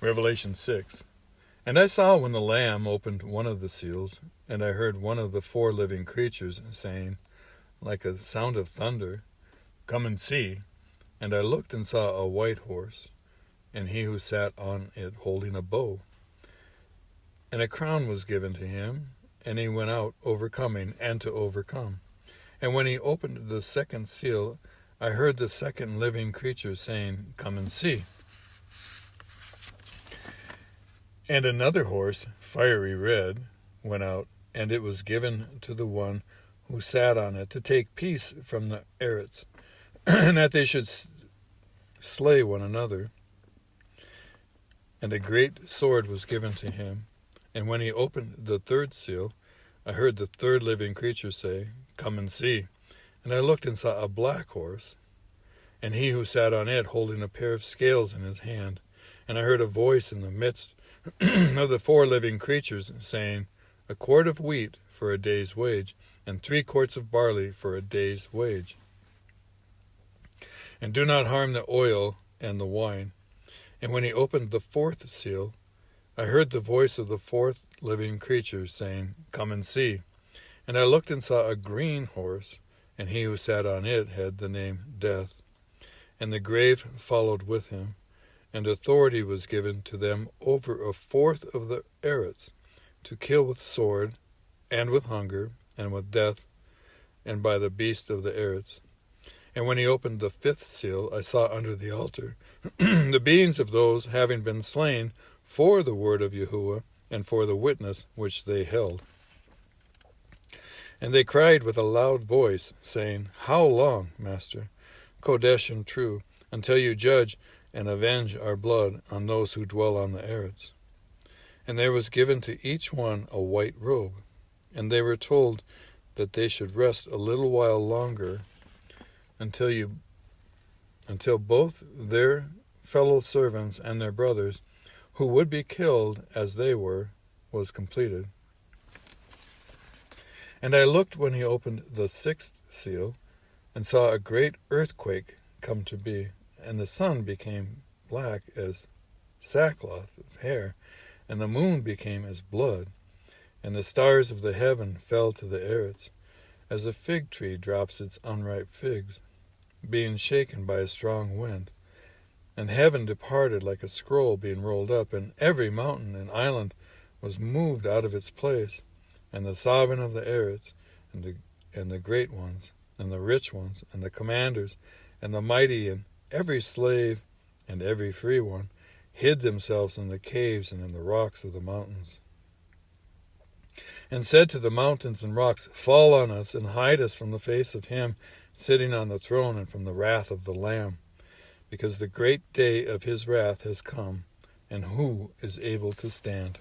Revelation 6. And I saw when the Lamb opened one of the seals, and I heard one of the 4 living creatures saying, like a sound of thunder, "Come and see." And I looked and saw a white horse, and he who sat on it holding a bow. And a crown was given to him, and he went out overcoming and to overcome. And when he opened the second seal, I heard the second living creature saying, "Come and see." And another horse, fiery red, went out, and it was given to the one who sat on it to take peace from the Arits, and that they should slay one another. And a great sword was given to him. And when he opened the third seal, I heard the third living creature say, "Come and see." And I looked and saw a black horse, and he who sat on it holding a pair of scales in his hand. And I heard a voice in the midst of the 4 living creatures saying, "A quart of wheat for a day's wage, and 3 quarts of barley for a day's wage. And do not harm the oil and the wine." And when he opened the 4th seal, I heard the voice of the 4th living creature saying, "Come and see." And I looked and saw a green horse, and he who sat on it had the name Death. And the grave followed with him, and authority was given to them over 1/4 of the Arits, to kill with sword, and with hunger, and with death, and by the beast of the Arits. And when he opened the 5th seal, I saw under the altar the beings of those having been slain for the word of Yahuah, and for the witness which they held. And they cried with a loud voice, saying, "How long, Master, Kodesh and true, until you judge and avenge our blood on those who dwell on the Arits?" And there was given to each one a white robe, and they were told that they should rest a little while longer until both their fellow servants and their brothers, who would be killed as they were, was completed. And I looked when he opened the 6th seal, and saw a great earthquake come to be, and the sun became black as sackcloth of hair, and the moon became as blood, and the stars of the heaven fell to the Arits, as a fig tree drops its unripe figs, being shaken by a strong wind. And heaven departed like a scroll being rolled up, and every mountain and island was moved out of its place, and the sovereign of the Arits, and the great ones, and the rich ones, and the commanders, and the mighty, and every slave, and every free one, hid themselves in the caves and in the rocks of the mountains, and said to the mountains and rocks, "Fall on us, and hide us from the face of him sitting on the throne, and from the wrath of the Lamb, because the great day of his wrath has come, and who is able to stand?"